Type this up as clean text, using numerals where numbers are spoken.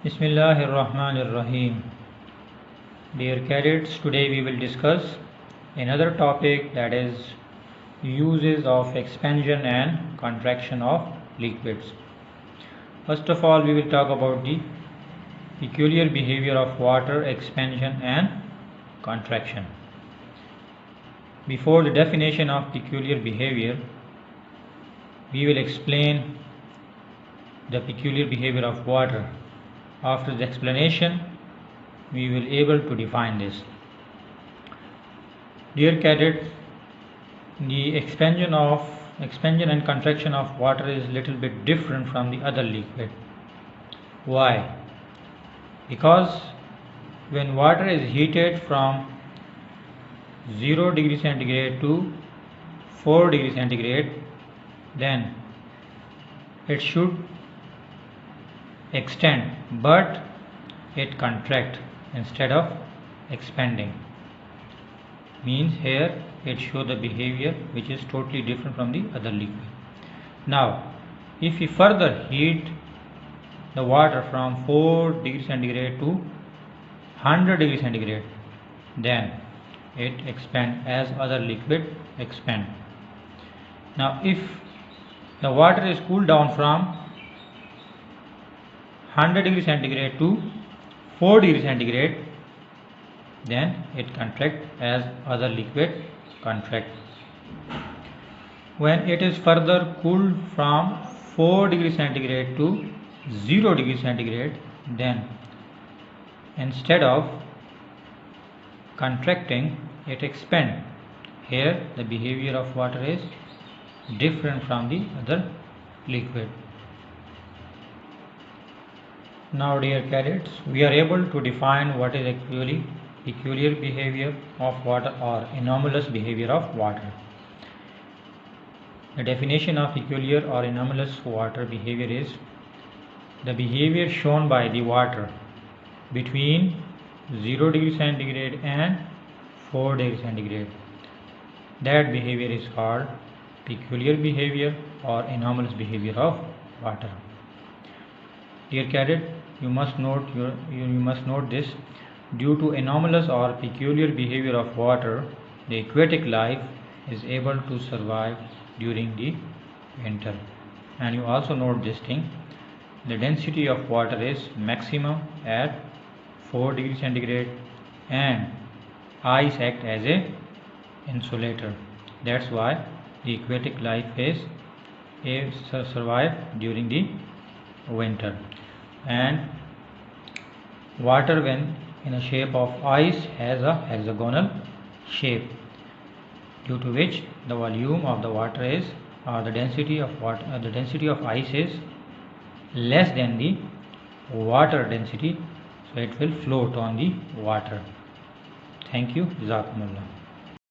Bismillahirrahmanirrahim. Dear cadets, today we will discuss another topic, that is uses of expansion and contraction of liquids. First of all, we will talk about the peculiar behavior of water, expansion and contraction. Before the definition of peculiar behavior, we will explain the peculiar behavior of water. After the explanation, we will able to define this. Dear cadets, the expansion and contraction of water is little bit different from the other liquid. Why? Because when water is heated from 0 degree centigrade to 4 degree centigrade, then it should extend, but it contract instead of expanding. Means here it shows the behavior which is totally different from the other liquid. Now, if we further heat the water from 4 degree centigrade to 100 degree centigrade, then it expand as other liquid expand. Now, if the water is cooled down from 100 degree centigrade to 4 degree centigrade, then it contract as other liquid contract. When it is further cooled from 4 degree centigrade to 0 degree centigrade, then instead of contracting, it expand. Here the behavior of water is different from the other liquid. Now, dear cadets, we are able to define what is actually peculiar behavior of water or anomalous behavior of water. The definition of peculiar or anomalous water behavior is the behavior shown by the water between 0 degree centigrade and 4 degree centigrade. That behavior is called peculiar behavior or anomalous behavior of water. Dear cadet, you must note this. Due to anomalous or peculiar behavior of water, the aquatic life is able to survive during the winter. And you also note this thing: the density of water is maximum at 4 degree centigrade, and ice act as a insulator. That's why the aquatic life is survive during the winter. And water, when in a shape of ice, has a hexagonal shape, due to which the volume of the water is, or the density of ice is less than the water density, so it will float on the water. Thank you. Jazakumullah.